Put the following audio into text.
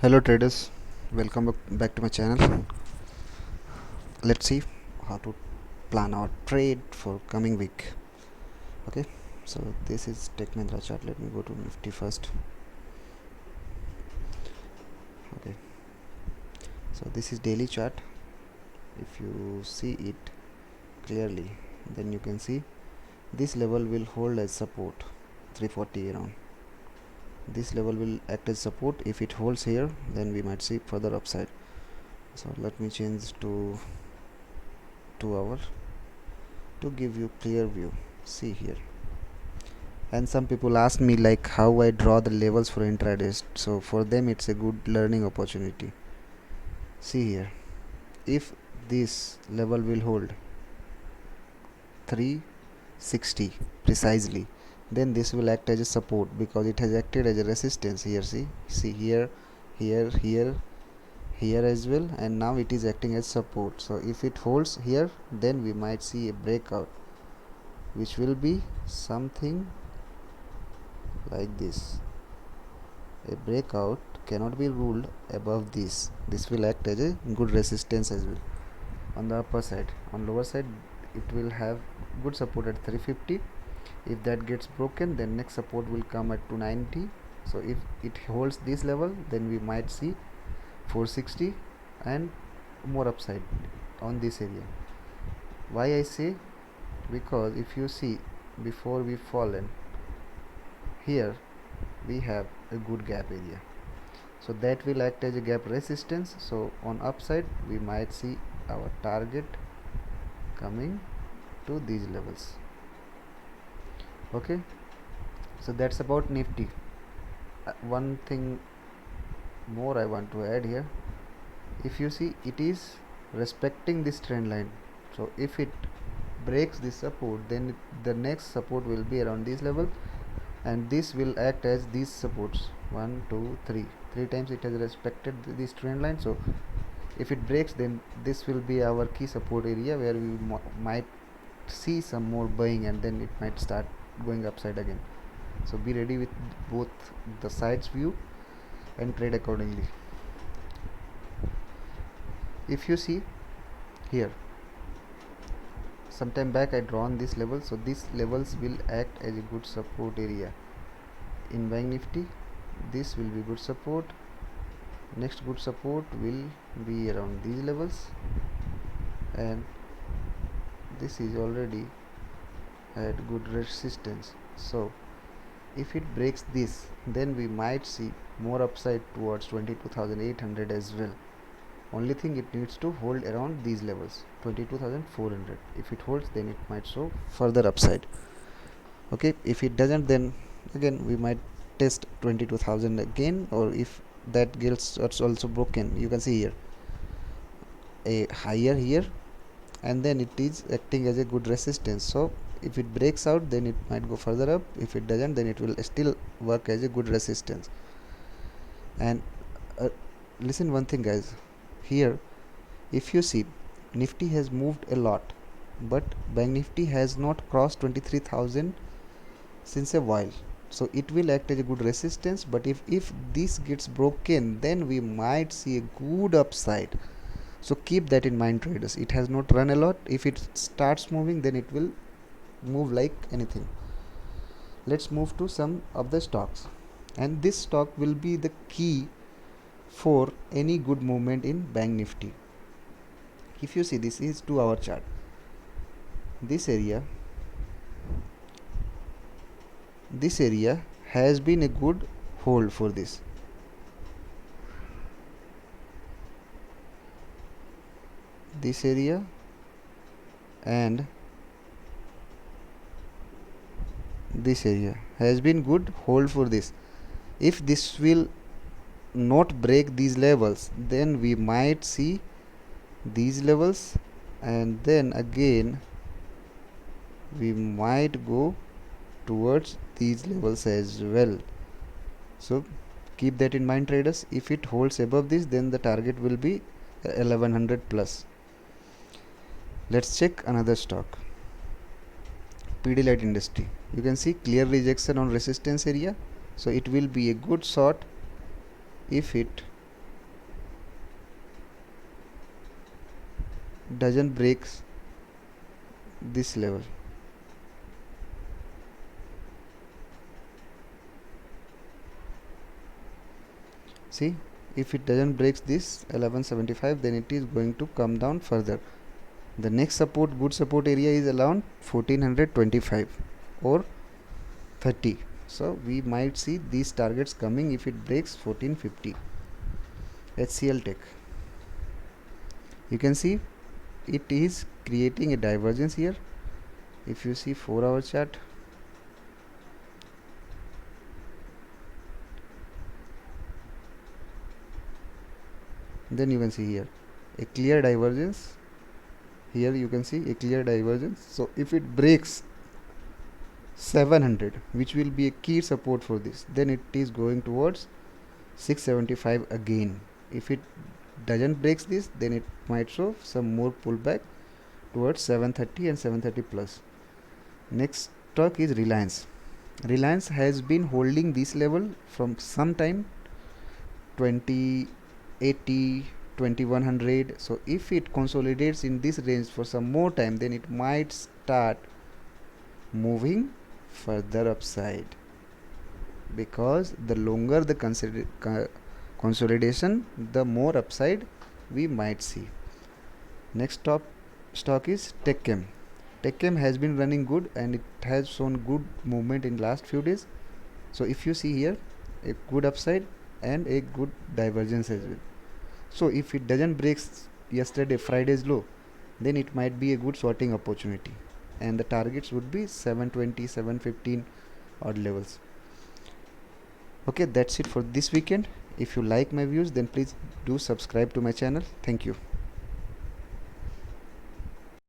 Hello traders, welcome back to my channel. Let's see how to plan our trade for coming week. Okay, so this is Tech Mahindra chart. Let me go to Nifty first. Okay, so this is daily chart. If you see it clearly, then you can see this level will hold as support 340 around. This level will act as support. If it holds here, then we might see further upside. So let me change to 2 hour to give you clear view. See here, and some people ask me like how I draw the levels for intraday, so for them it's a good learning opportunity. See here, if this level will hold 360 precisely, then this will act as a support because it has acted as a resistance here. See here, here as well, and now it is acting as support. So if it holds here, then we might see a breakout, which will be something like this. A breakout cannot be ruled above this. This will act as a good resistance as well on the upper side. On lower side, it will have good support at 350. If that gets broken, then next support will come at 290. So if it holds this level, then we might see 460 and more upside on this area. Why I say? Because if you see, before we fallen here, we have a good gap area, so that will act as a gap resistance. So on upside we might see our target coming to these levels. Okay, so that's about Nifty. One thing more I want to add here. If you see, it is respecting this trend line, so if it breaks this support, then the next support will be around this level, and this will act as these supports. 1 2 3 times it has respected this trend line. So if it breaks, then this will be our key support area where we might see some more buying, and then it might start going upside again. So be ready with both the sides view and trade accordingly. If you see here, sometime back I drawn this level, so these levels will act as a good support area in Bank Nifty. This will be good support. Next good support will be around these levels, and this is already at good resistance. So if it breaks this, then we might see more upside towards 22,800 as well. Only thing, it needs to hold around these levels, 22,400. If it holds, then it might show further upside. Okay, if it doesn't, then again we might test 22,000 again, or if that gets also broken, you can see here a higher here, and then it is acting as a good resistance. So if it breaks out, then it might go further up. If it doesn't, then it will still work as a good resistance. And listen one thing guys, here if you see, Nifty has moved a lot, but Bank Nifty has not crossed 23,000 since a while. So it will act as a good resistance, but if this gets broken, then we might see a good upside. So keep that in mind traders. It has not run a lot. If it starts moving, then it will move like anything. Let's move to some of the stocks, and this stock will be the key for any good movement in Bank Nifty. If you see, this is 2 hour chart. This area has been a good hold for this. This area and this area has been good hold for this. If this will not break these levels, then we might see these levels, and then again we might go towards these levels as well. So keep that in mind traders. If it holds above this, then the target will be 1100 plus. Let's check another stock, Pidilite Industry. You can see clear rejection on resistance area, so it will be a good shot if it doesn't break this level, see, if it doesn't break this 1175, then it is going to come down further. The next support, good support area is around 1425 or 30. So we might see these targets coming if it breaks 1450. HCL Tech, you can see it is creating a divergence here. If you see 4-hour chart, then you can see here a clear divergence. Here you can see a clear divergence. So if it breaks 700, which will be a key support for this, then it is going towards 675 again. If it doesn't breaks this, then it might show some more pullback towards 730 and 730 plus. Next stock is Reliance. Reliance has been holding this level from some time, 2080, 2100. So if it consolidates in this range for some more time, then it might start moving further upside, because the longer the consolidation, the more upside we might see. Next top stock is TechChem. TechChem has been running good and it has shown good movement in last few days. So if you see here, a good upside and a good divergence as well. So if it doesn't break yesterday Friday's low, then it might be a good sorting opportunity, and the targets would be 720, 715 odd levels. Okay, that's it for this weekend. If you like my views, then please do subscribe to my channel. Thank you.